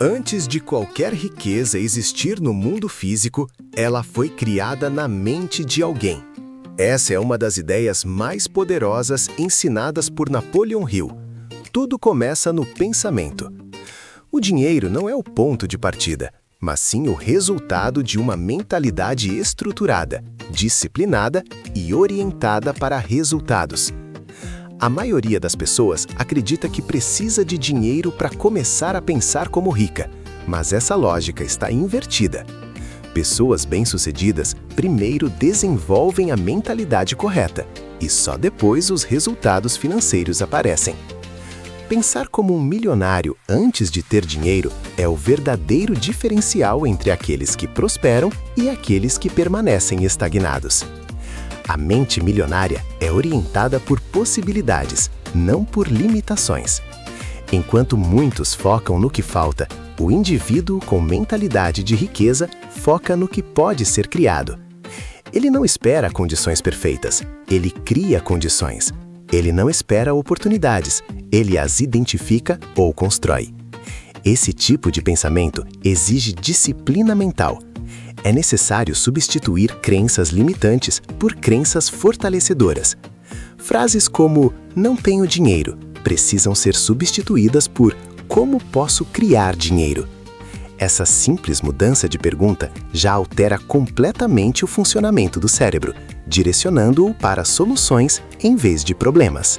Antes de qualquer riqueza existir no mundo físico, ela foi criada na mente de alguém. Essa é uma das ideias mais poderosas ensinadas por Napoleon Hill. Tudo começa no pensamento. O dinheiro não é o ponto de partida, mas sim o resultado de uma mentalidade estruturada, disciplinada e orientada para resultados. A maioria das pessoas acredita que precisa de dinheiro para começar a pensar como rica, mas essa lógica está invertida. Pessoas bem-sucedidas primeiro desenvolvem a mentalidade correta e só depois os resultados financeiros aparecem. Pensar como um milionário antes de ter dinheiro é o verdadeiro diferencial entre aqueles que prosperam e aqueles que permanecem estagnados. A mente milionária é orientada por possibilidades, não por limitações. Enquanto muitos focam no que falta, o indivíduo com mentalidade de riqueza foca no que pode ser criado. Ele não espera condições perfeitas, ele cria condições. Ele não espera oportunidades, ele as identifica ou constrói. Esse tipo de pensamento exige disciplina mental. É necessário substituir crenças limitantes por crenças fortalecedoras. Frases como "não tenho dinheiro" precisam ser substituídas por "como posso criar dinheiro?". Essa simples mudança de pergunta já altera completamente o funcionamento do cérebro, direcionando-o para soluções em vez de problemas.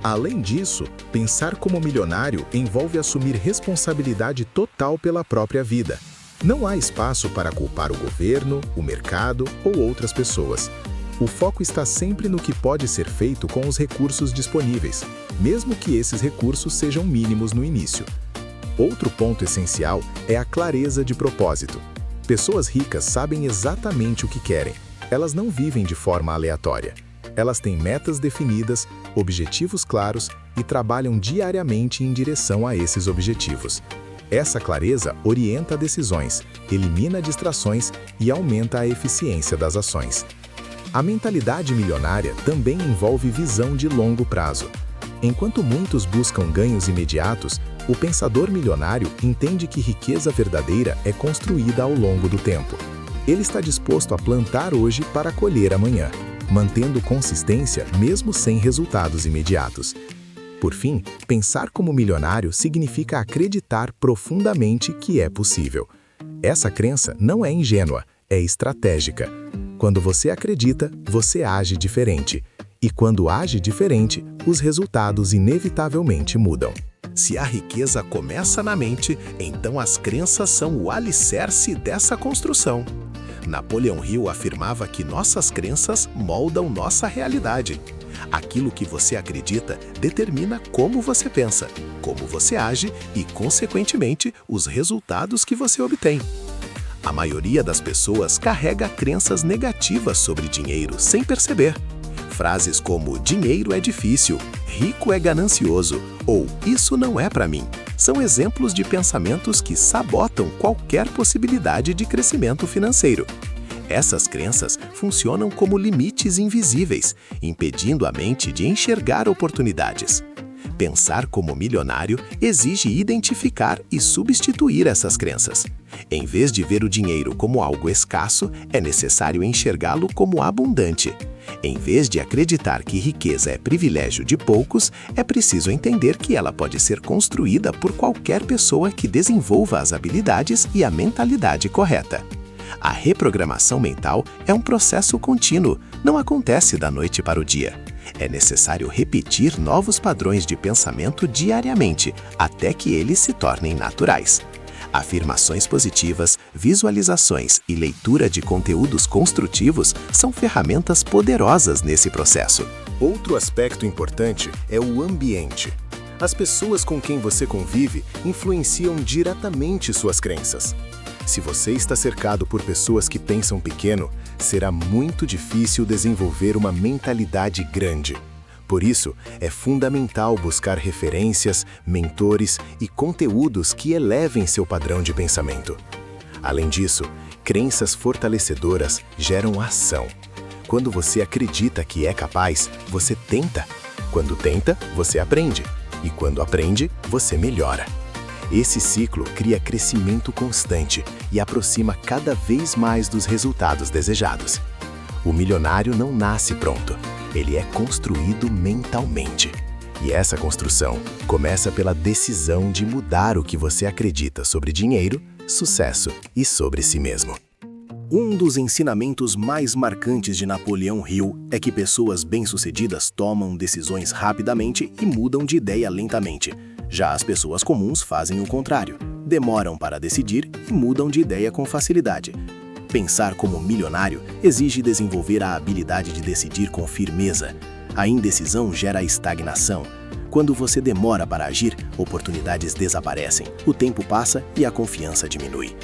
Além disso, pensar como milionário envolve assumir responsabilidade total pela própria vida. Não há espaço para culpar o governo, o mercado ou outras pessoas. O foco está sempre no que pode ser feito com os recursos disponíveis, mesmo que esses recursos sejam mínimos no início. Outro ponto essencial é a clareza de propósito. Pessoas ricas sabem exatamente o que querem. Elas não vivem de forma aleatória. Elas têm metas definidas, objetivos claros e trabalham diariamente em direção a esses objetivos. Essa clareza orienta decisões, elimina distrações e aumenta a eficiência das ações. A mentalidade milionária também envolve visão de longo prazo. Enquanto muitos buscam ganhos imediatos, o pensador milionário entende que riqueza verdadeira é construída ao longo do tempo. Ele está disposto a plantar hoje para colher amanhã, mantendo consistência mesmo sem resultados imediatos. Por fim, pensar como milionário significa acreditar profundamente que é possível. Essa crença não é ingênua, é estratégica. Quando você acredita, você age diferente. E quando age diferente, os resultados inevitavelmente mudam. Se a riqueza começa na mente, então as crenças são o alicerce dessa construção. Napoleon Hill afirmava que nossas crenças moldam nossa realidade. Aquilo que você acredita determina como você pensa, como você age e, consequentemente, os resultados que você obtém. A maioria das pessoas carrega crenças negativas sobre dinheiro sem perceber. Frases como "dinheiro é difícil", "rico é ganancioso" ou "isso não é para mim" são exemplos de pensamentos que sabotam qualquer possibilidade de crescimento financeiro. Essas crenças funcionam como limites invisíveis, impedindo a mente de enxergar oportunidades. Pensar como milionário exige identificar e substituir essas crenças. Em vez de ver o dinheiro como algo escasso, é necessário enxergá-lo como abundante. Em vez de acreditar que riqueza é privilégio de poucos, é preciso entender que ela pode ser construída por qualquer pessoa que desenvolva as habilidades e a mentalidade correta. A reprogramação mental é um processo contínuo, não acontece da noite para o dia. É necessário repetir novos padrões de pensamento diariamente, até que eles se tornem naturais. Afirmações positivas, visualizações e leitura de conteúdos construtivos são ferramentas poderosas nesse processo. Outro aspecto importante é o ambiente. As pessoas com quem você convive influenciam diretamente suas crenças. Se você está cercado por pessoas que pensam pequeno, será muito difícil desenvolver uma mentalidade grande. Por isso, é fundamental buscar referências, mentores e conteúdos que elevem seu padrão de pensamento. Além disso, crenças fortalecedoras geram ação. Quando você acredita que é capaz, você tenta. Quando tenta, você aprende. E quando aprende, você melhora. Esse ciclo cria crescimento constante e aproxima cada vez mais dos resultados desejados. O milionário não nasce pronto, ele é construído mentalmente. E essa construção começa pela decisão de mudar o que você acredita sobre dinheiro, sucesso e sobre si mesmo. Um dos ensinamentos mais marcantes de Napoleão Hill é que pessoas bem-sucedidas tomam decisões rapidamente e mudam de ideia lentamente. Já as pessoas comuns fazem o contrário, demoram para decidir e mudam de ideia com facilidade. Pensar como milionário exige desenvolver a habilidade de decidir com firmeza. A indecisão gera estagnação. Quando você demora para agir, oportunidades desaparecem, o tempo passa e a confiança diminui.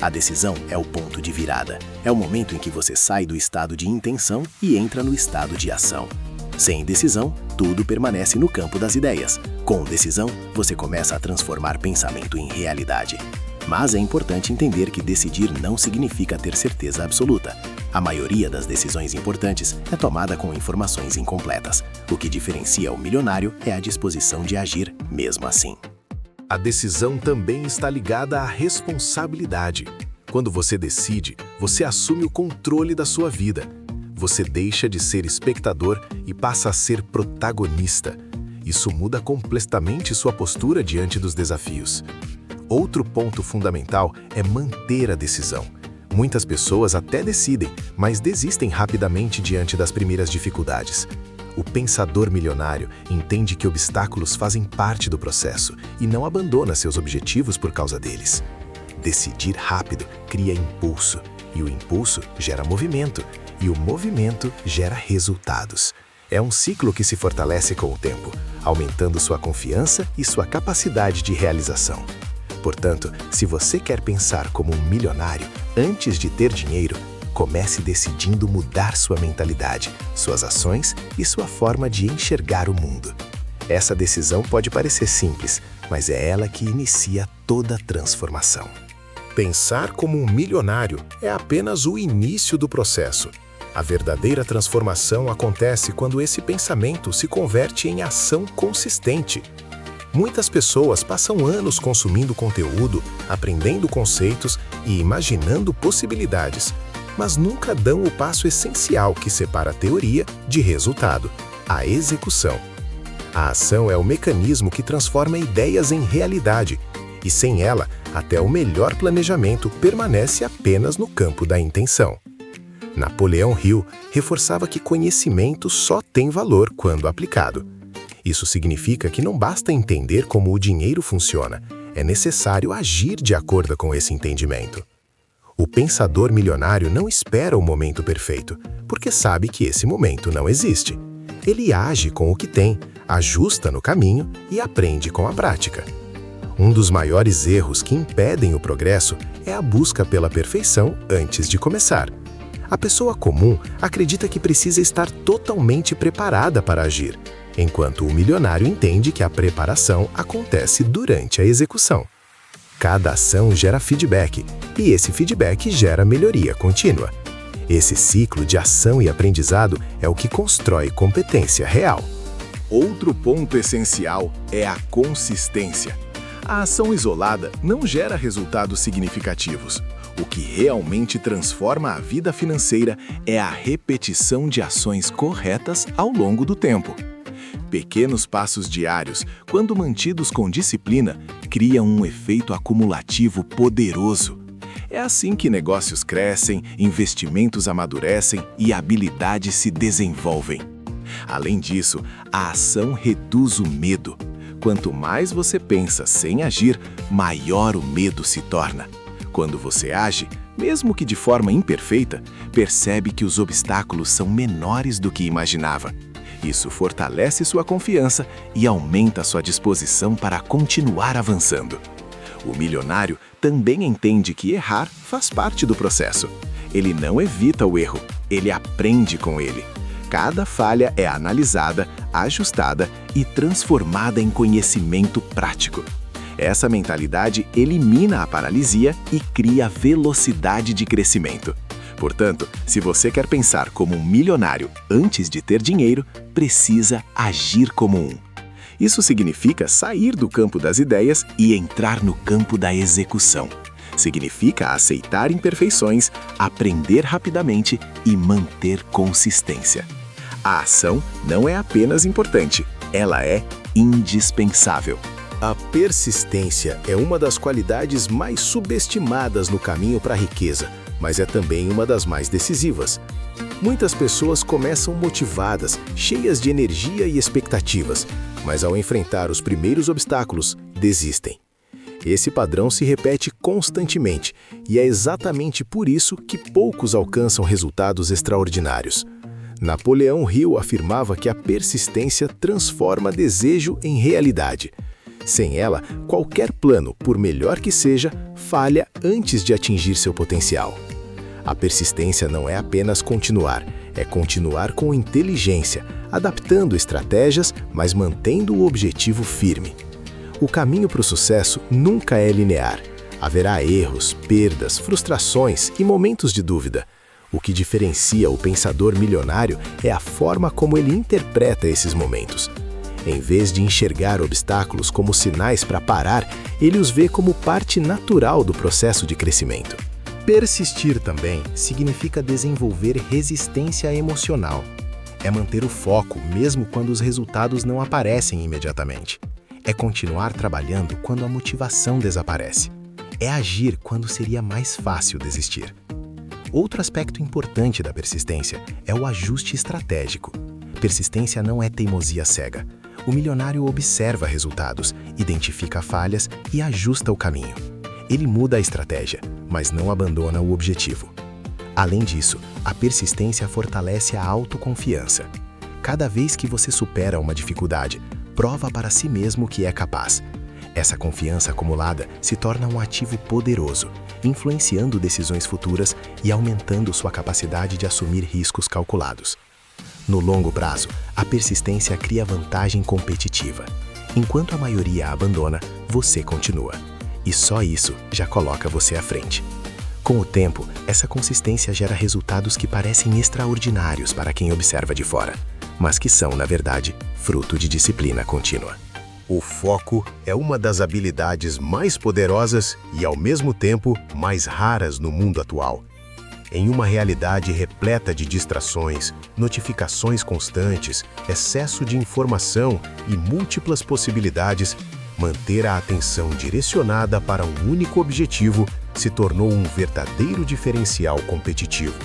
A decisão é o ponto de virada. É o momento em que você sai do estado de intenção e entra no estado de ação. Sem decisão, tudo permanece no campo das ideias. Com decisão, você começa a transformar pensamento em realidade. Mas é importante entender que decidir não significa ter certeza absoluta. A maioria das decisões importantes é tomada com informações incompletas. O que diferencia o milionário é a disposição de agir mesmo assim. A decisão também está ligada à responsabilidade. Quando você decide, você assume o controle da sua vida. Você deixa de ser espectador e passa a ser protagonista. Isso muda completamente sua postura diante dos desafios. Outro ponto fundamental é manter a decisão. Muitas pessoas até decidem, mas desistem rapidamente diante das primeiras dificuldades. O pensador milionário entende que obstáculos fazem parte do processo e não abandona seus objetivos por causa deles. Decidir rápido cria impulso, e o impulso gera movimento, e o movimento gera resultados. É um ciclo que se fortalece com o tempo, aumentando sua confiança e sua capacidade de realização. Portanto, se você quer pensar como um milionário antes de ter dinheiro, comece decidindo mudar sua mentalidade, suas ações e sua forma de enxergar o mundo. Essa decisão pode parecer simples, mas é ela que inicia toda a transformação. Pensar como um milionário é apenas o início do processo. A verdadeira transformação acontece quando esse pensamento se converte em ação consistente. Muitas pessoas passam anos consumindo conteúdo, aprendendo conceitos e imaginando possibilidades, mas nunca dão o passo essencial que separa a teoria de resultado, a execução. A ação é o mecanismo que transforma ideias em realidade, e sem ela, até o melhor planejamento permanece apenas no campo da intenção. Napoleão Hill reforçava que conhecimento só tem valor quando aplicado. Isso significa que não basta entender como o dinheiro funciona, é necessário agir de acordo com esse entendimento. O pensador milionário não espera o momento perfeito, porque sabe que esse momento não existe. Ele age com o que tem, ajusta no caminho e aprende com a prática. Um dos maiores erros que impedem o progresso é a busca pela perfeição antes de começar. A pessoa comum acredita que precisa estar totalmente preparada para agir, enquanto o milionário entende que a preparação acontece durante a execução. Cada ação gera feedback, e esse feedback gera melhoria contínua. Esse ciclo de ação e aprendizado é o que constrói competência real. Outro ponto essencial é a consistência. A ação isolada não gera resultados significativos. O que realmente transforma a vida financeira é a repetição de ações corretas ao longo do tempo. Pequenos passos diários, quando mantidos com disciplina, criam um efeito acumulativo poderoso. É assim que negócios crescem, investimentos amadurecem e habilidades se desenvolvem. Além disso, a ação reduz o medo. Quanto mais você pensa sem agir, maior o medo se torna. Quando você age, mesmo que de forma imperfeita, percebe que os obstáculos são menores do que imaginava. Isso fortalece sua confiança e aumenta sua disposição para continuar avançando. O milionário também entende que errar faz parte do processo. Ele não evita o erro, ele aprende com ele. Cada falha é analisada, ajustada e transformada em conhecimento prático. Essa mentalidade elimina a paralisia e cria velocidade de crescimento. Portanto, se você quer pensar como um milionário antes de ter dinheiro, precisa agir como um. Isso significa sair do campo das ideias e entrar no campo da execução. Significa aceitar imperfeições, aprender rapidamente e manter consistência. A ação não é apenas importante, ela é indispensável. A persistência é uma das qualidades mais subestimadas no caminho para a riqueza, mas é também uma das mais decisivas. Muitas pessoas começam motivadas, cheias de energia e expectativas, mas ao enfrentar os primeiros obstáculos, desistem. Esse padrão se repete constantemente e é exatamente por isso que poucos alcançam resultados extraordinários. Napoleão Hill afirmava que a persistência transforma desejo em realidade. Sem ela, qualquer plano, por melhor que seja, falha antes de atingir seu potencial. A persistência não é apenas continuar, é continuar com inteligência, adaptando estratégias, mas mantendo o objetivo firme. O caminho para o sucesso nunca é linear. Haverá erros, perdas, frustrações e momentos de dúvida. O que diferencia o pensador milionário é a forma como ele interpreta esses momentos. Em vez de enxergar obstáculos como sinais para parar, ele os vê como parte natural do processo de crescimento. Persistir também significa desenvolver resistência emocional. É manter o foco mesmo quando os resultados não aparecem imediatamente. É continuar trabalhando quando a motivação desaparece. É agir quando seria mais fácil desistir. Outro aspecto importante da persistência é o ajuste estratégico. Persistência não é teimosia cega. O milionário observa resultados, identifica falhas e ajusta o caminho. Ele muda a estratégia, mas não abandona o objetivo. Além disso, a persistência fortalece a autoconfiança. Cada vez que você supera uma dificuldade, prova para si mesmo que é capaz. Essa confiança acumulada se torna um ativo poderoso, influenciando decisões futuras e aumentando sua capacidade de assumir riscos calculados. No longo prazo, a persistência cria vantagem competitiva. Enquanto a maioria a abandona, você continua. E só isso já coloca você à frente. Com o tempo, essa consistência gera resultados que parecem extraordinários para quem observa de fora, mas que são, na verdade, fruto de disciplina contínua. O foco é uma das habilidades mais poderosas e, ao mesmo tempo, mais raras no mundo atual. Em uma realidade repleta de distrações, notificações constantes, excesso de informação e múltiplas possibilidades, manter a atenção direcionada para um único objetivo se tornou um verdadeiro diferencial competitivo.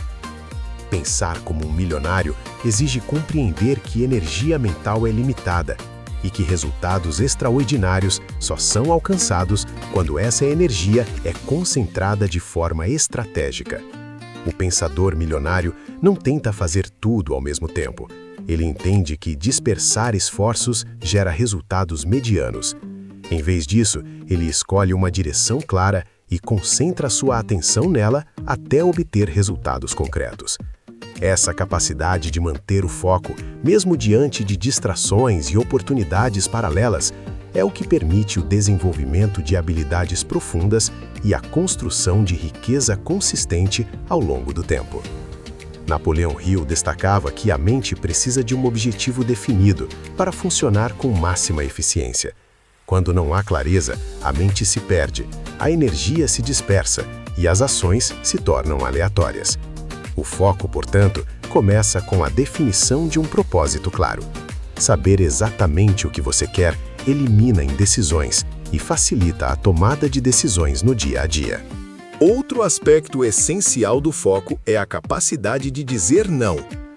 Pensar como um milionário exige compreender que energia mental é limitada e que resultados extraordinários só são alcançados quando essa energia é concentrada de forma estratégica. O pensador milionário não tenta fazer tudo ao mesmo tempo. Ele entende que dispersar esforços gera resultados medianos. Em vez disso, ele escolhe uma direção clara e concentra sua atenção nela até obter resultados concretos. Essa capacidade de manter o foco, mesmo diante de distrações e oportunidades paralelas, é o que permite o desenvolvimento de habilidades profundas e a construção de riqueza consistente ao longo do tempo. Napoleão Hill destacava que a mente precisa de um objetivo definido para funcionar com máxima eficiência. Quando não há clareza, a mente se perde, a energia se dispersa e as ações se tornam aleatórias. O foco, portanto, começa com a definição de um propósito claro. Saber exatamente o que você quer elimina indecisões e facilita a tomada de decisões no dia a dia. Outro aspecto essencial do foco é a capacidade de dizer não.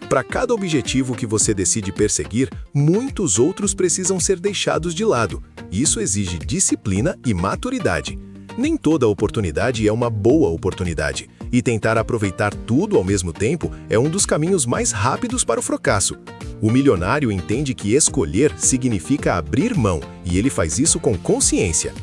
Para cada objetivo que você decide perseguir, muitos outros precisam ser deixados de lado. Isso exige disciplina e maturidade. Nem toda oportunidade é uma boa oportunidade, e tentar aproveitar tudo ao mesmo tempo é um dos caminhos mais rápidos para o fracasso. O milionário entende que escolher significa abrir mão, e ele faz isso com consciência.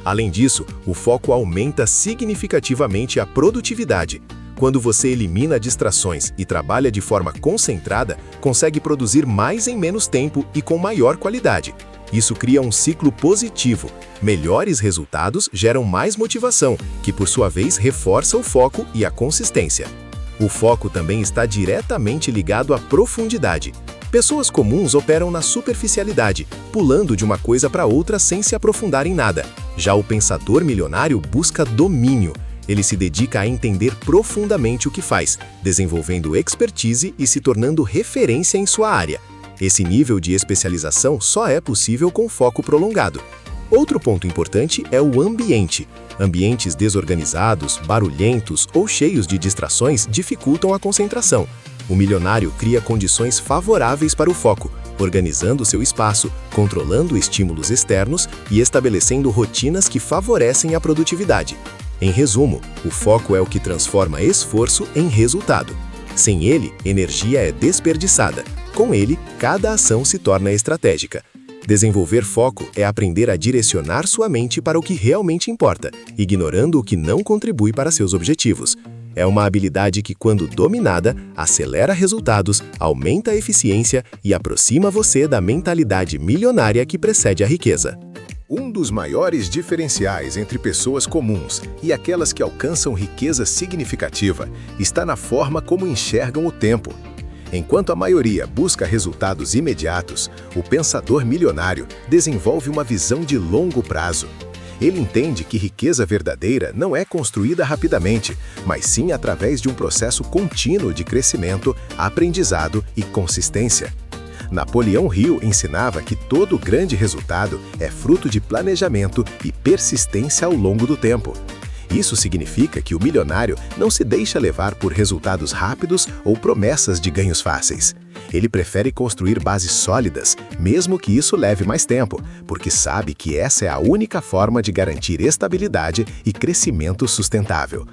Além disso, o foco aumenta significativamente a produtividade. Quando você elimina distrações e trabalha de forma concentrada, consegue produzir mais em menos tempo e com maior qualidade. Isso cria um ciclo positivo. Melhores resultados geram mais motivação, que por sua vez reforça o foco e a consistência. O foco também está diretamente ligado à profundidade. Pessoas comuns operam na superficialidade, pulando de uma coisa para outra sem se aprofundar em nada. Já o pensador milionário busca domínio. Ele se dedica a entender profundamente o que faz, desenvolvendo expertise e se tornando referência em sua área. Esse nível de especialização só é possível com foco prolongado. Outro ponto importante é o ambiente. Ambientes desorganizados, barulhentos ou cheios de distrações dificultam a concentração. O milionário cria condições favoráveis para o foco, organizando seu espaço, controlando estímulos externos e estabelecendo rotinas que favorecem a produtividade. Em resumo, o foco é o que transforma esforço em resultado. Sem ele, energia é desperdiçada. Com ele, cada ação se torna estratégica. Desenvolver foco é aprender a direcionar sua mente para o que realmente importa, ignorando o que não contribui para seus objetivos. É uma habilidade que, quando dominada, acelera resultados, aumenta a eficiência e aproxima você da mentalidade milionária que precede a riqueza. Um dos maiores diferenciais entre pessoas comuns e aquelas que alcançam riqueza significativa está na forma como enxergam o tempo. Enquanto a maioria busca resultados imediatos, o pensador milionário desenvolve uma visão de longo prazo. Ele entende que riqueza verdadeira não é construída rapidamente, mas sim através de um processo contínuo de crescimento, aprendizado e consistência. Napoleão Hill ensinava que todo grande resultado é fruto de planejamento e persistência ao longo do tempo. Isso significa que o milionário não se deixa levar por resultados rápidos ou promessas de ganhos fáceis. Ele prefere construir bases sólidas, mesmo que isso leve mais tempo, porque sabe que essa é a única forma de garantir estabilidade e crescimento sustentável.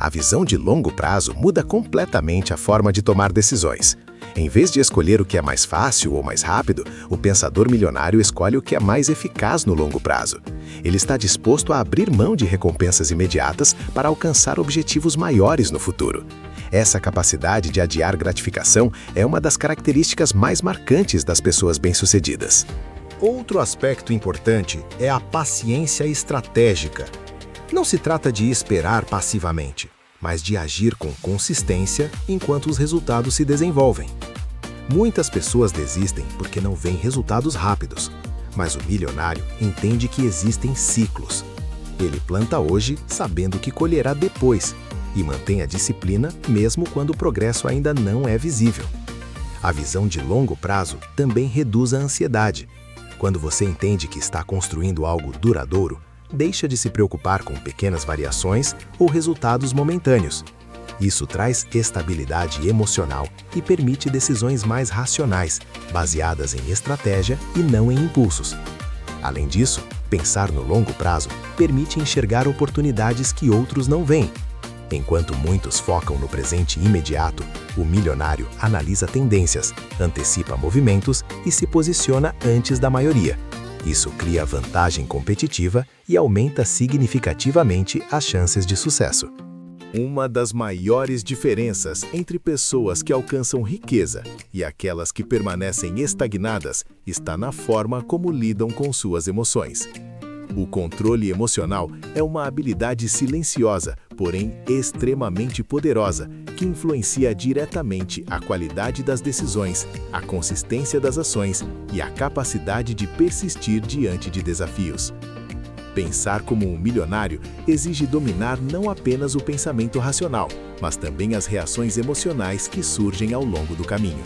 A visão de longo prazo muda completamente a forma de tomar decisões. Em vez de escolher o que é mais fácil ou mais rápido, o pensador milionário escolhe o que é mais eficaz no longo prazo. Ele está disposto a abrir mão de recompensas imediatas para alcançar objetivos maiores no futuro. Essa capacidade de adiar gratificação é uma das características mais marcantes das pessoas bem-sucedidas. Outro aspecto importante é a paciência estratégica. Não se trata de esperar passivamente, mas de agir com consistência enquanto os resultados se desenvolvem. Muitas pessoas desistem porque não veem resultados rápidos, mas o milionário entende que existem ciclos. Ele planta hoje sabendo que colherá depois e mantém a disciplina mesmo quando o progresso ainda não é visível. A visão de longo prazo também reduz a ansiedade. Quando você entende que está construindo algo duradouro, deixa de se preocupar com pequenas variações ou resultados momentâneos. Isso traz estabilidade emocional e permite decisões mais racionais, baseadas em estratégia e não em impulsos. Além disso, pensar no longo prazo permite enxergar oportunidades que outros não veem. Enquanto muitos focam no presente imediato, o milionário analisa tendências, antecipa movimentos e se posiciona antes da maioria. Isso cria vantagem competitiva e aumenta significativamente as chances de sucesso. Uma das maiores diferenças entre pessoas que alcançam riqueza e aquelas que permanecem estagnadas está na forma como lidam com suas emoções. O controle emocional é uma habilidade silenciosa, porém extremamente poderosa, que influencia diretamente a qualidade das decisões, a consistência das ações e a capacidade de persistir diante de desafios. Pensar como um milionário exige dominar não apenas o pensamento racional, mas também as reações emocionais que surgem ao longo do caminho.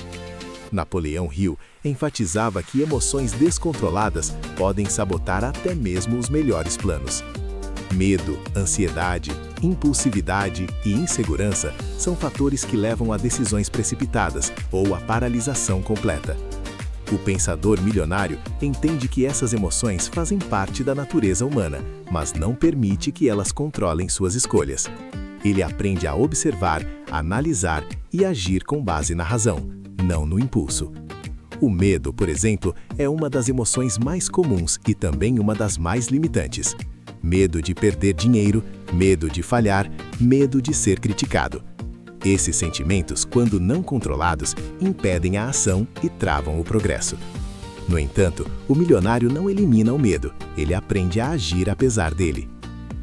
Napoleão Hill enfatizava que emoções descontroladas podem sabotar até mesmo os melhores planos. Medo, ansiedade, impulsividade e insegurança são fatores que levam a decisões precipitadas ou a paralisação completa. O pensador milionário entende que essas emoções fazem parte da natureza humana, mas não permite que elas controlem suas escolhas. Ele aprende a observar, analisar e agir com base na razão, não no impulso. O medo, por exemplo, é uma das emoções mais comuns e também uma das mais limitantes. Medo de perder dinheiro, medo de falhar, medo de ser criticado. Esses sentimentos, quando não controlados, impedem a ação e travam o progresso. No entanto, o milionário não elimina o medo, ele aprende a agir apesar dele.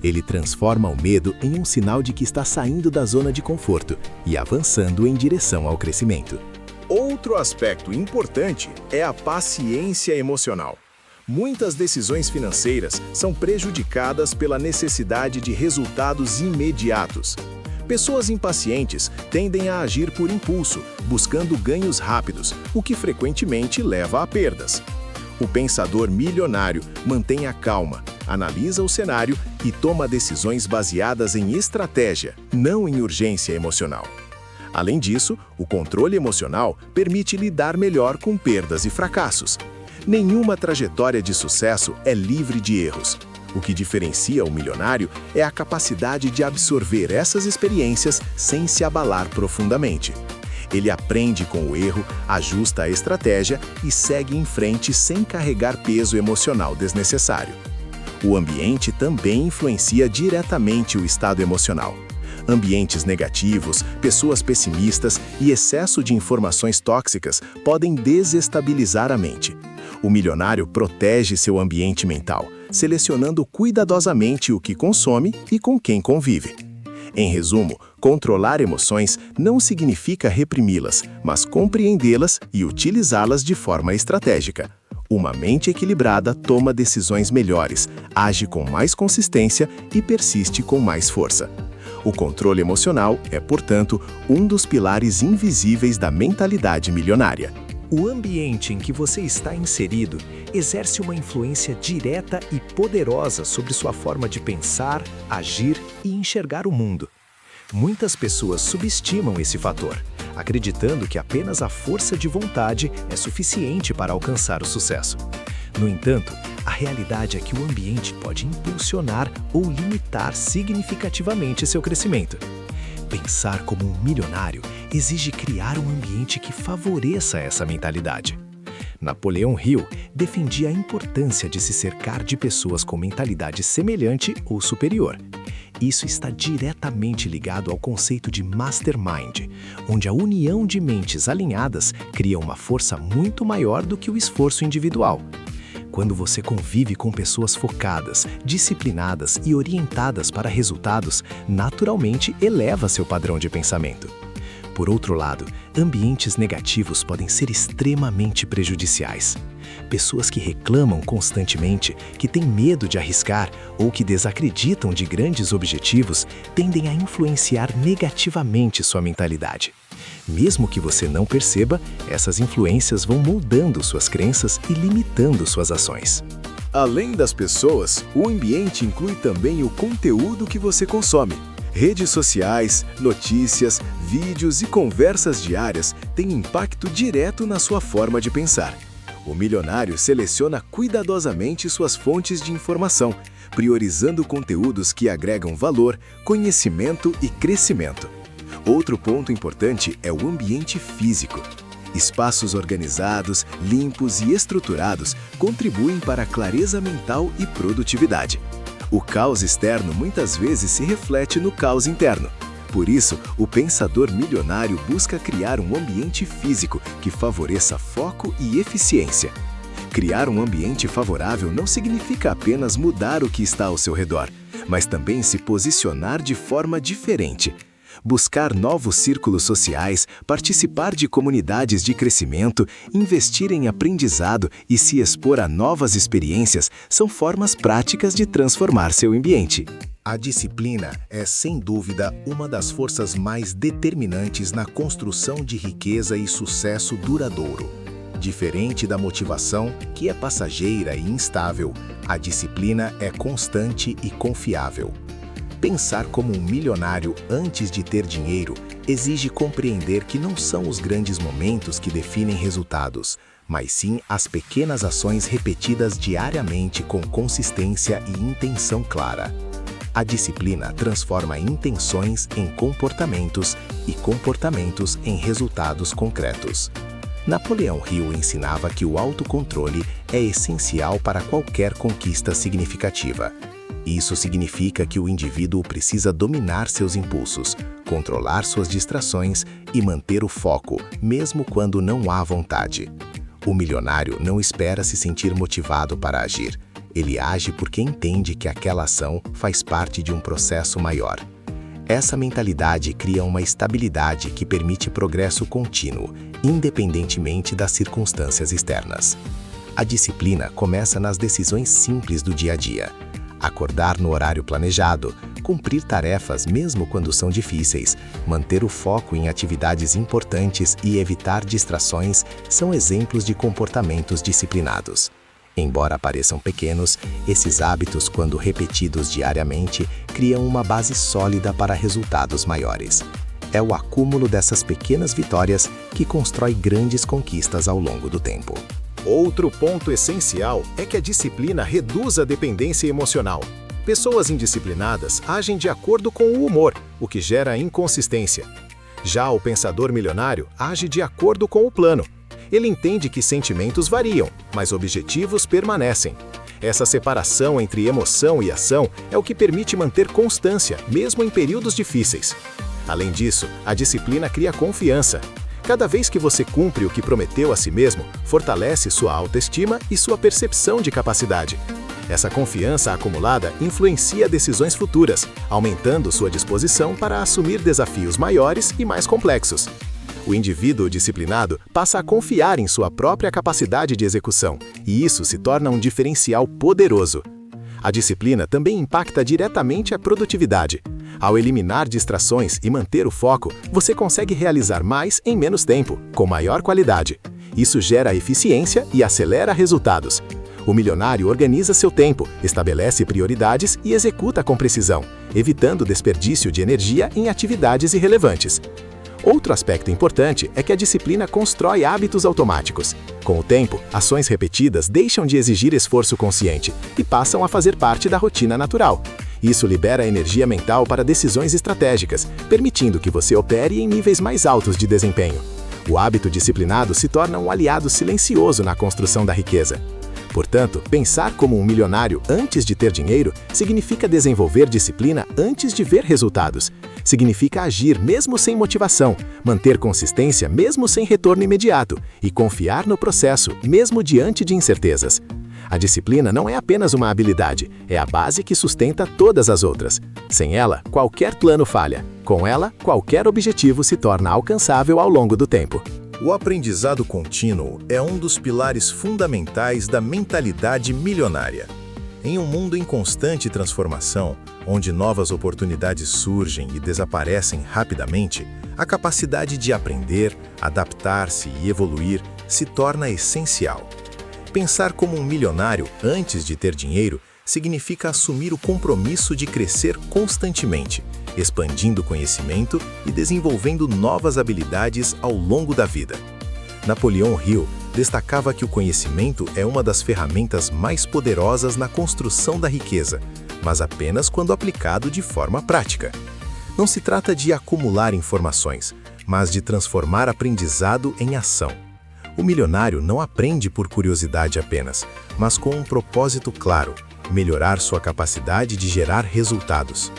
Ele transforma o medo em um sinal de que está saindo da zona de conforto e avançando em direção ao crescimento. Outro aspecto importante é a paciência emocional. Muitas decisões financeiras são prejudicadas pela necessidade de resultados imediatos. Pessoas impacientes tendem a agir por impulso, buscando ganhos rápidos, o que frequentemente leva a perdas. O pensador milionário mantém a calma, analisa o cenário e toma decisões baseadas em estratégia, não em urgência emocional. Além disso, o controle emocional permite lidar melhor com perdas e fracassos. Nenhuma trajetória de sucesso é livre de erros. O que diferencia o milionário é a capacidade de absorver essas experiências sem se abalar profundamente. Ele aprende com o erro, ajusta a estratégia e segue em frente sem carregar peso emocional desnecessário. O ambiente também influencia diretamente o estado emocional. Ambientes negativos, pessoas pessimistas e excesso de informações tóxicas podem desestabilizar a mente. O milionário protege seu ambiente mental, selecionando cuidadosamente o que consome e com quem convive. Em resumo, controlar emoções não significa reprimi-las, mas compreendê-las e utilizá-las de forma estratégica. Uma mente equilibrada toma decisões melhores, age com mais consistência e persiste com mais força. O controle emocional é, portanto, um dos pilares invisíveis da mentalidade milionária. O ambiente em que você está inserido exerce uma influência direta e poderosa sobre sua forma de pensar, agir e enxergar o mundo. Muitas pessoas subestimam esse fator, acreditando que apenas a força de vontade é suficiente para alcançar o sucesso. No entanto, a realidade é que o ambiente pode impulsionar ou limitar significativamente seu crescimento. Pensar como um milionário exige criar um ambiente que favoreça essa mentalidade. Napoleão Hill defendia a importância de se cercar de pessoas com mentalidade semelhante ou superior. Isso está diretamente ligado ao conceito de mastermind, onde a união de mentes alinhadas cria uma força muito maior do que o esforço individual. Quando você convive com pessoas focadas, disciplinadas e orientadas para resultados, naturalmente eleva seu padrão de pensamento. Por outro lado, ambientes negativos podem ser extremamente prejudiciais. Pessoas que reclamam constantemente, que têm medo de arriscar ou que desacreditam de grandes objetivos tendem a influenciar negativamente sua mentalidade. Mesmo que você não perceba, essas influências vão moldando suas crenças e limitando suas ações. Além das pessoas, o ambiente inclui também o conteúdo que você consome. Redes sociais, notícias, vídeos e conversas diárias têm impacto direto na sua forma de pensar. O milionário seleciona cuidadosamente suas fontes de informação, priorizando conteúdos que agregam valor, conhecimento e crescimento. Outro ponto importante é o ambiente físico. Espaços organizados, limpos e estruturados contribuem para a clareza mental e produtividade. O caos externo muitas vezes se reflete no caos interno. Por isso, o pensador milionário busca criar um ambiente físico que favoreça foco e eficiência. Criar um ambiente favorável não significa apenas mudar o que está ao seu redor, mas também se posicionar de forma diferente. Buscar novos círculos sociais, participar de comunidades de crescimento, investir em aprendizado e se expor a novas experiências são formas práticas de transformar seu ambiente. A disciplina é, sem dúvida, uma das forças mais determinantes na construção de riqueza e sucesso duradouro. Diferente da motivação, que é passageira e instável, a disciplina é constante e confiável. Pensar como um milionário antes de ter dinheiro exige compreender que não são os grandes momentos que definem resultados, mas sim as pequenas ações repetidas diariamente com consistência e intenção clara. A disciplina transforma intenções em comportamentos e comportamentos em resultados concretos. Napoleão Hill ensinava que o autocontrole é essencial para qualquer conquista significativa. Isso significa que o indivíduo precisa dominar seus impulsos, controlar suas distrações e manter o foco, mesmo quando não há vontade. O milionário não espera se sentir motivado para agir. Ele age porque entende que aquela ação faz parte de um processo maior. Essa mentalidade cria uma estabilidade que permite progresso contínuo, independentemente das circunstâncias externas. A disciplina começa nas decisões simples do dia a dia. Acordar no horário planejado, cumprir tarefas mesmo quando são difíceis, manter o foco em atividades importantes e evitar distrações são exemplos de comportamentos disciplinados. Embora pareçam pequenos, esses hábitos, quando repetidos diariamente, criam uma base sólida para resultados maiores. É o acúmulo dessas pequenas vitórias que constrói grandes conquistas ao longo do tempo. Outro ponto essencial é que a disciplina reduz a dependência emocional. Pessoas indisciplinadas agem de acordo com o humor, o que gera inconsistência. Já o pensador milionário age de acordo com o plano. Ele entende que sentimentos variam, mas objetivos permanecem. Essa separação entre emoção e ação é o que permite manter constância, mesmo em períodos difíceis. Além disso, a disciplina cria confiança. Cada vez que você cumpre o que prometeu a si mesmo, fortalece sua autoestima e sua percepção de capacidade. Essa confiança acumulada influencia decisões futuras, aumentando sua disposição para assumir desafios maiores e mais complexos. O indivíduo disciplinado passa a confiar em sua própria capacidade de execução, e isso se torna um diferencial poderoso. A disciplina também impacta diretamente a produtividade. Ao eliminar distrações e manter o foco, você consegue realizar mais em menos tempo, com maior qualidade. Isso gera eficiência e acelera resultados. O milionário organiza seu tempo, estabelece prioridades e executa com precisão, evitando desperdício de energia em atividades irrelevantes. Outro aspecto importante é que a disciplina constrói hábitos automáticos. Com o tempo, ações repetidas deixam de exigir esforço consciente e passam a fazer parte da rotina natural. Isso libera energia mental para decisões estratégicas, permitindo que você opere em níveis mais altos de desempenho. O hábito disciplinado se torna um aliado silencioso na construção da riqueza. Portanto, pensar como um milionário antes de ter dinheiro significa desenvolver disciplina antes de ver resultados. Significa agir mesmo sem motivação, manter consistência mesmo sem retorno imediato e confiar no processo mesmo diante de incertezas. A disciplina não é apenas uma habilidade, é a base que sustenta todas as outras. Sem ela, qualquer plano falha. Com ela, qualquer objetivo se torna alcançável ao longo do tempo. O aprendizado contínuo é um dos pilares fundamentais da mentalidade milionária. Em um mundo em constante transformação, onde novas oportunidades surgem e desaparecem rapidamente, a capacidade de aprender, adaptar-se e evoluir se torna essencial. Pensar como um milionário antes de ter dinheiro significa assumir o compromisso de crescer constantemente, expandindo conhecimento e desenvolvendo novas habilidades ao longo da vida. Napoleão Hill destacava que o conhecimento é uma das ferramentas mais poderosas na construção da riqueza, mas apenas quando aplicado de forma prática. Não se trata de acumular informações, mas de transformar aprendizado em ação. O milionário não aprende por curiosidade apenas, mas com um propósito claro: melhorar sua capacidade de gerar resultados.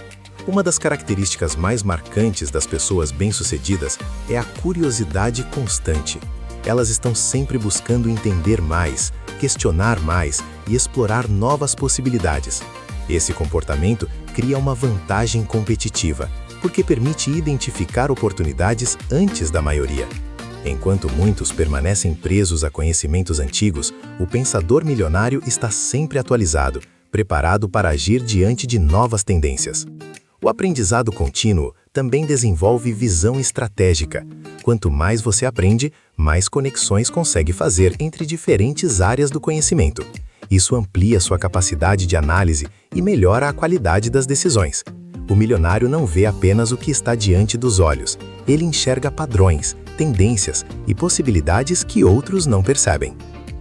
Uma das características mais marcantes das pessoas bem-sucedidas é a curiosidade constante. Elas estão sempre buscando entender mais, questionar mais e explorar novas possibilidades. Esse comportamento cria uma vantagem competitiva, porque permite identificar oportunidades antes da maioria. Enquanto muitos permanecem presos a conhecimentos antigos, o pensador milionário está sempre atualizado, preparado para agir diante de novas tendências. O aprendizado contínuo também desenvolve visão estratégica. Quanto mais você aprende, mais conexões consegue fazer entre diferentes áreas do conhecimento. Isso amplia sua capacidade de análise e melhora a qualidade das decisões. O milionário não vê apenas o que está diante dos olhos. Ele enxerga padrões, tendências e possibilidades que outros não percebem.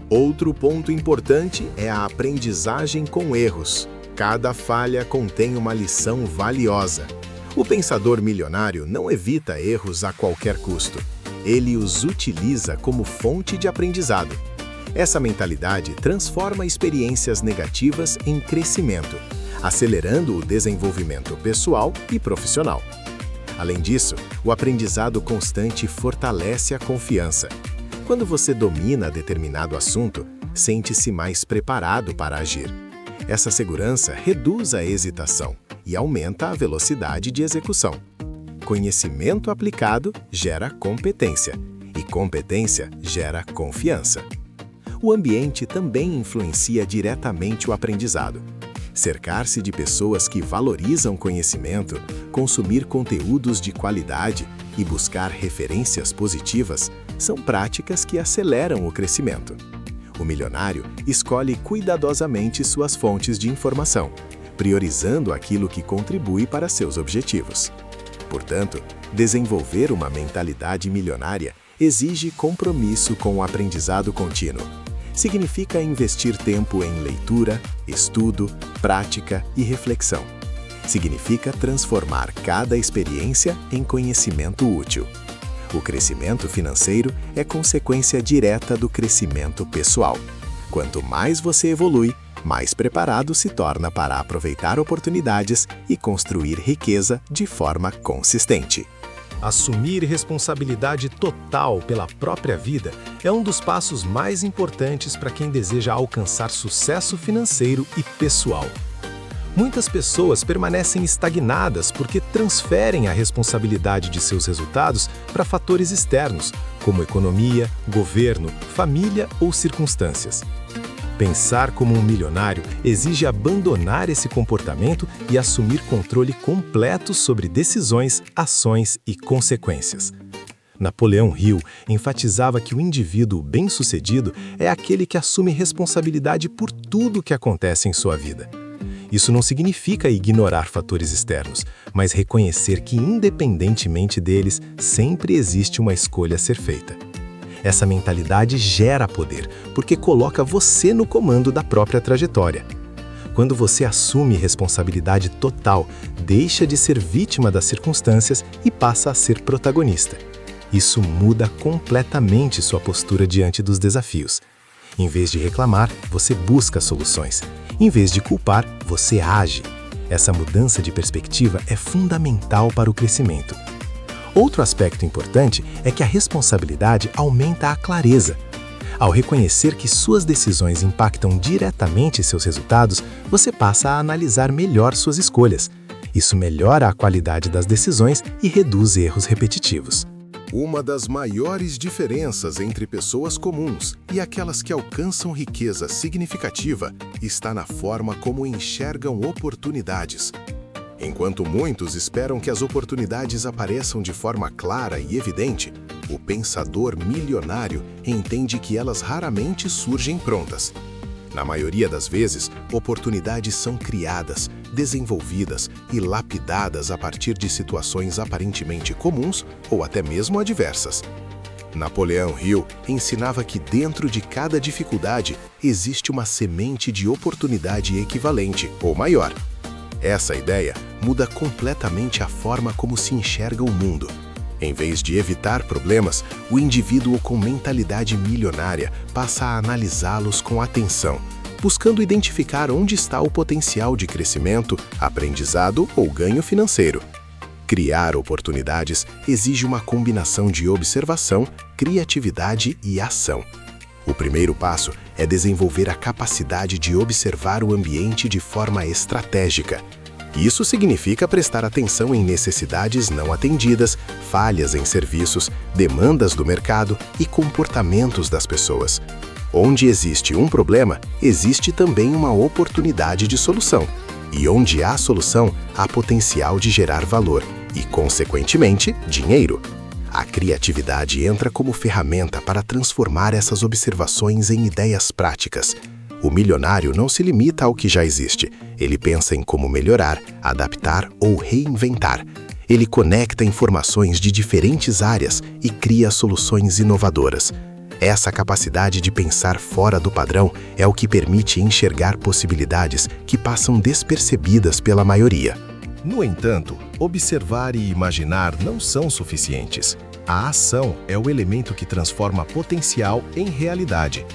Outro ponto importante é a aprendizagem com erros. Cada falha contém uma lição valiosa. O pensador milionário não evita erros a qualquer custo. Ele os utiliza como fonte de aprendizado. Essa mentalidade transforma experiências negativas em crescimento, acelerando o desenvolvimento pessoal e profissional. Além disso, o aprendizado constante fortalece a confiança. Quando você domina determinado assunto, sente-se mais preparado para agir. Essa segurança reduz a hesitação e aumenta a velocidade de execução. Conhecimento aplicado gera competência, e competência gera confiança. O ambiente também influencia diretamente o aprendizado. Cercar-se de pessoas que valorizam conhecimento, consumir conteúdos de qualidade e buscar referências positivas são práticas que aceleram o crescimento. O milionário escolhe cuidadosamente suas fontes de informação, priorizando aquilo que contribui para seus objetivos. Portanto, desenvolver uma mentalidade milionária exige compromisso com o aprendizado contínuo. Significa investir tempo em leitura, estudo, prática e reflexão. Significa transformar cada experiência em conhecimento útil. O crescimento financeiro é consequência direta do crescimento pessoal. Quanto mais você evolui, mais preparado se torna para aproveitar oportunidades e construir riqueza de forma consistente. Assumir responsabilidade total pela própria vida é um dos passos mais importantes para quem deseja alcançar sucesso financeiro e pessoal. Muitas pessoas permanecem estagnadas porque transferem a responsabilidade de seus resultados para fatores externos, como economia, governo, família ou circunstâncias. Pensar como um milionário exige abandonar esse comportamento e assumir controle completo sobre decisões, ações e consequências. Napoleão Hill enfatizava que o indivíduo bem-sucedido é aquele que assume responsabilidade por tudo que acontece em sua vida. Isso não significa ignorar fatores externos, mas reconhecer que, independentemente deles, sempre existe uma escolha a ser feita. Essa mentalidade gera poder, porque coloca você no comando da própria trajetória. Quando você assume responsabilidade total, deixa de ser vítima das circunstâncias e passa a ser protagonista. Isso muda completamente sua postura diante dos desafios. Em vez de reclamar, você busca soluções. Em vez de culpar, você age. Essa mudança de perspectiva é fundamental para o crescimento. Outro aspecto importante é que a responsabilidade aumenta a clareza. Ao reconhecer que suas decisões impactam diretamente seus resultados, você passa a analisar melhor suas escolhas. Isso melhora a qualidade das decisões e reduz erros repetitivos. Uma das maiores diferenças entre pessoas comuns e aquelas que alcançam riqueza significativa está na forma como enxergam oportunidades. Enquanto muitos esperam que as oportunidades apareçam de forma clara e evidente, o pensador milionário entende que elas raramente surgem prontas. Na maioria das vezes, oportunidades são criadas, desenvolvidas e lapidadas a partir de situações aparentemente comuns ou até mesmo adversas. Napoleão Hill ensinava que dentro de cada dificuldade existe uma semente de oportunidade equivalente ou maior. Essa ideia muda completamente a forma como se enxerga o mundo. Em vez de evitar problemas, o indivíduo com mentalidade milionária passa a analisá-los com atenção, buscando identificar onde está o potencial de crescimento, aprendizado ou ganho financeiro. Criar oportunidades exige uma combinação de observação, criatividade e ação. O primeiro passo é desenvolver a capacidade de observar o ambiente de forma estratégica. Isso significa prestar atenção em necessidades não atendidas, falhas em serviços, demandas do mercado e comportamentos das pessoas. Onde existe um problema, existe também uma oportunidade de solução. E onde há solução, há potencial de gerar valor e, consequentemente, dinheiro. A criatividade entra como ferramenta para transformar essas observações em ideias práticas. O milionário não se limita ao que já existe. Ele pensa em como melhorar, adaptar ou reinventar. Ele conecta informações de diferentes áreas e cria soluções inovadoras. Essa capacidade de pensar fora do padrão é o que permite enxergar possibilidades que passam despercebidas pela maioria. No entanto, observar e imaginar não são suficientes. A ação é o elemento que transforma potencial em realidade.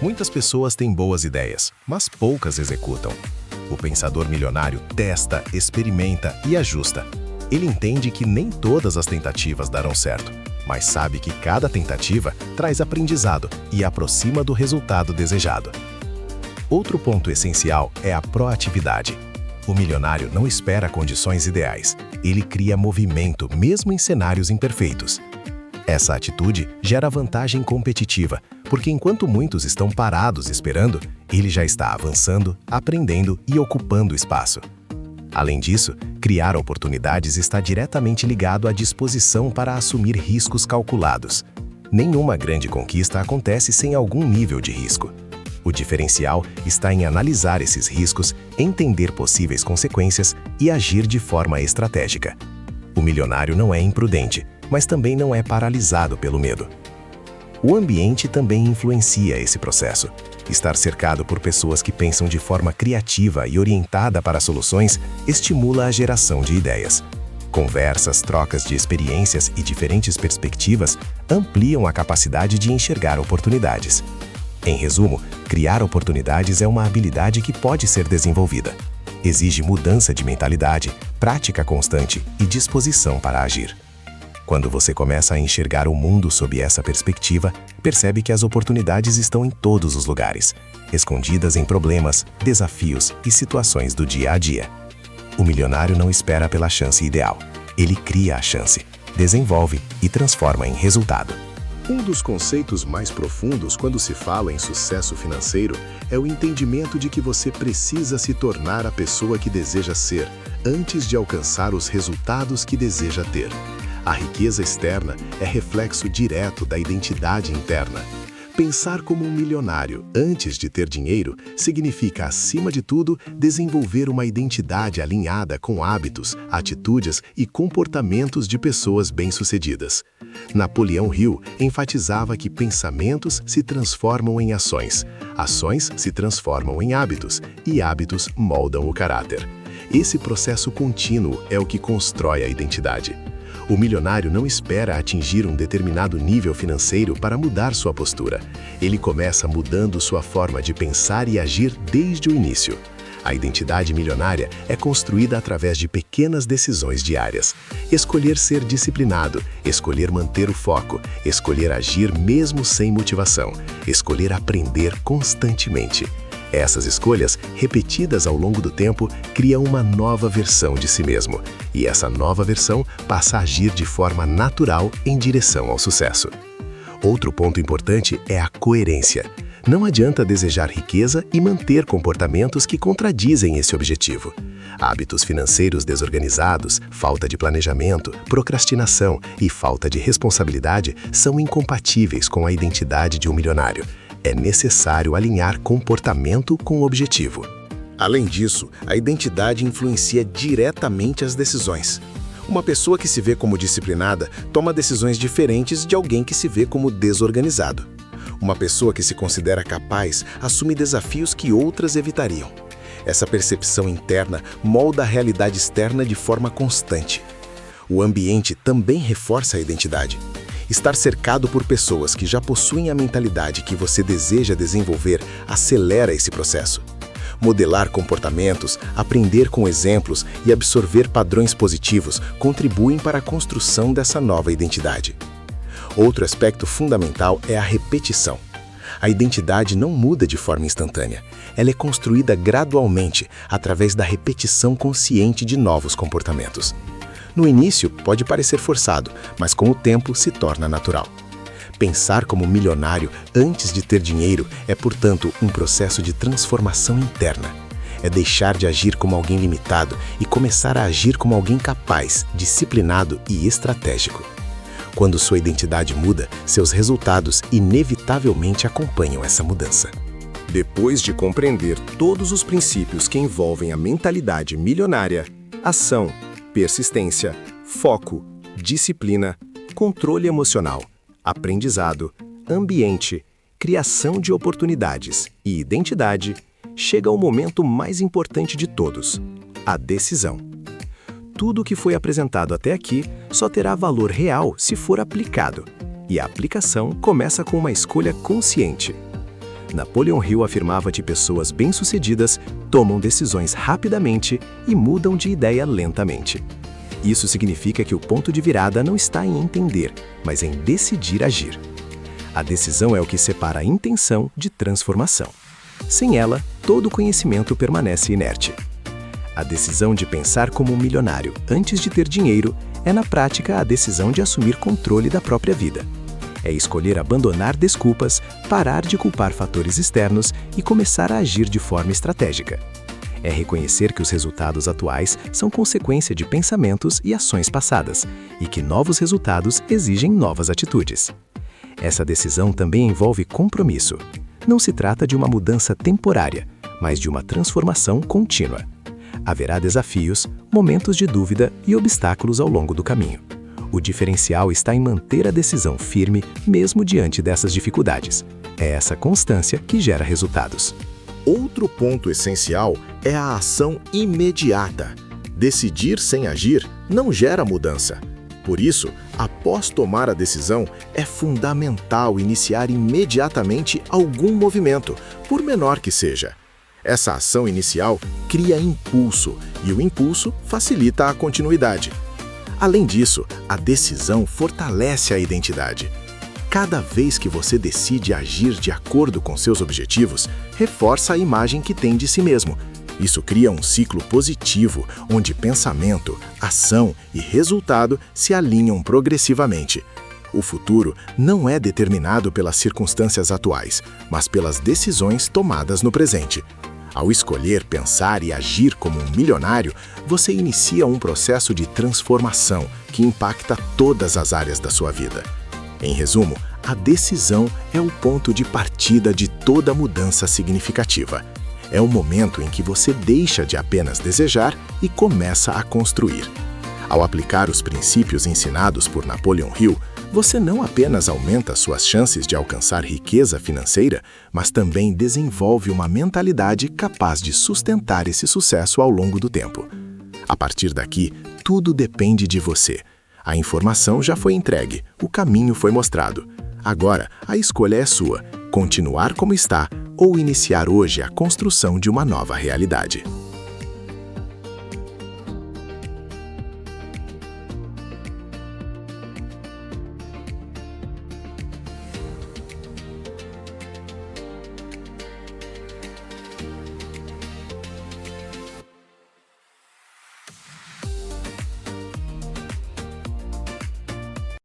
Muitas pessoas têm boas ideias, mas poucas executam. O pensador milionário testa, experimenta e ajusta. Ele entende que nem todas as tentativas darão certo, mas sabe que cada tentativa traz aprendizado e aproxima do resultado desejado. Outro ponto essencial é a proatividade. O milionário não espera condições ideais. Ele cria movimento mesmo em cenários imperfeitos. Essa atitude gera vantagem competitiva, porque enquanto muitos estão parados esperando, ele já está avançando, aprendendo e ocupando espaço. Além disso, criar oportunidades está diretamente ligado à disposição para assumir riscos calculados. Nenhuma grande conquista acontece sem algum nível de risco. O diferencial está em analisar esses riscos, entender possíveis consequências e agir de forma estratégica. O milionário não é imprudente, mas também não é paralisado pelo medo. O ambiente também influencia esse processo. Estar cercado por pessoas que pensam de forma criativa e orientada para soluções estimula a geração de ideias. Conversas, trocas de experiências e diferentes perspectivas ampliam a capacidade de enxergar oportunidades. Em resumo, criar oportunidades é uma habilidade que pode ser desenvolvida. Exige mudança de mentalidade, prática constante e disposição para agir. Quando você começa a enxergar o mundo sob essa perspectiva, percebe que as oportunidades estão em todos os lugares, escondidas em problemas, desafios e situações do dia a dia. O milionário não espera pela chance ideal. Ele cria a chance, desenvolve e transforma em resultado. Um dos conceitos mais profundos quando se fala em sucesso financeiro é o entendimento de que você precisa se tornar a pessoa que deseja ser, antes de alcançar os resultados que deseja ter. A riqueza externa é reflexo direto da identidade interna. Pensar como um milionário antes de ter dinheiro significa, acima de tudo, desenvolver uma identidade alinhada com hábitos, atitudes e comportamentos de pessoas bem-sucedidas. Napoleão Hill enfatizava que pensamentos se transformam em ações, ações se transformam em hábitos e hábitos moldam o caráter. Esse processo contínuo é o que constrói a identidade. O milionário não espera atingir um determinado nível financeiro para mudar sua postura. Ele começa mudando sua forma de pensar e agir desde o início. A identidade milionária é construída através de pequenas decisões diárias. Escolher ser disciplinado, escolher manter o foco, escolher agir mesmo sem motivação, escolher aprender constantemente. Essas escolhas, repetidas ao longo do tempo, criam uma nova versão de si mesmo. E essa nova versão passa a agir de forma natural em direção ao sucesso. Outro ponto importante é a coerência. Não adianta desejar riqueza e manter comportamentos que contradizem esse objetivo. Hábitos financeiros desorganizados, falta de planejamento, procrastinação e falta de responsabilidade são incompatíveis com a identidade de um milionário. É necessário alinhar comportamento com o objetivo. Além disso, a identidade influencia diretamente as decisões. Uma pessoa que se vê como disciplinada toma decisões diferentes de alguém que se vê como desorganizado. Uma pessoa que se considera capaz assume desafios que outras evitariam. Essa percepção interna molda a realidade externa de forma constante. O ambiente também reforça a identidade. Estar cercado por pessoas que já possuem a mentalidade que você deseja desenvolver acelera esse processo. Modelar comportamentos, aprender com exemplos e absorver padrões positivos contribuem para a construção dessa nova identidade. Outro aspecto fundamental é a repetição. A identidade não muda de forma instantânea. Ela é construída gradualmente, através da repetição consciente de novos comportamentos. No início, pode parecer forçado, mas com o tempo se torna natural. Pensar como milionário antes de ter dinheiro é, portanto, um processo de transformação interna. É deixar de agir como alguém limitado e começar a agir como alguém capaz, disciplinado e estratégico. Quando sua identidade muda, seus resultados inevitavelmente acompanham essa mudança. Depois de compreender todos os princípios que envolvem a mentalidade milionária, ação, persistência, foco, disciplina, controle emocional, aprendizado, ambiente, criação de oportunidades e identidade, chega o momento mais importante de todos, a decisão. Tudo o que foi apresentado até aqui só terá valor real se for aplicado, e a aplicação começa com uma escolha consciente. Napoleão Hill afirmava que pessoas bem-sucedidas tomam decisões rapidamente e mudam de ideia lentamente. Isso significa que o ponto de virada não está em entender, mas em decidir agir. A decisão é o que separa a intenção de transformação. Sem ela, todo conhecimento permanece inerte. A decisão de pensar como um milionário antes de ter dinheiro é, na prática, a decisão de assumir controle da própria vida. É escolher abandonar desculpas, parar de culpar fatores externos e começar a agir de forma estratégica. É reconhecer que os resultados atuais são consequência de pensamentos e ações passadas e que novos resultados exigem novas atitudes. Essa decisão também envolve compromisso. Não se trata de uma mudança temporária, mas de uma transformação contínua. Haverá desafios, momentos de dúvida e obstáculos ao longo do caminho. O diferencial está em manter a decisão firme mesmo diante dessas dificuldades. É essa constância que gera resultados. Outro ponto essencial é a ação imediata. Decidir sem agir não gera mudança. Por isso, após tomar a decisão, é fundamental iniciar imediatamente algum movimento, por menor que seja. Essa ação inicial cria impulso, e o impulso facilita a continuidade. Além disso, a decisão fortalece a identidade. Cada vez que você decide agir de acordo com seus objetivos, reforça a imagem que tem de si mesmo. Isso cria um ciclo positivo, onde pensamento, ação e resultado se alinham progressivamente. O futuro não é determinado pelas circunstâncias atuais, mas pelas decisões tomadas no presente. Ao escolher pensar e agir como um milionário, você inicia um processo de transformação que impacta todas as áreas da sua vida. Em resumo, a decisão é o ponto de partida de toda mudança significativa. É o momento em que você deixa de apenas desejar e começa a construir. Ao aplicar os princípios ensinados por Napoleon Hill, você não apenas aumenta suas chances de alcançar riqueza financeira, mas também desenvolve uma mentalidade capaz de sustentar esse sucesso ao longo do tempo. A partir daqui, tudo depende de você. A informação já foi entregue, o caminho foi mostrado. Agora, a escolha é sua: continuar como está ou iniciar hoje a construção de uma nova realidade.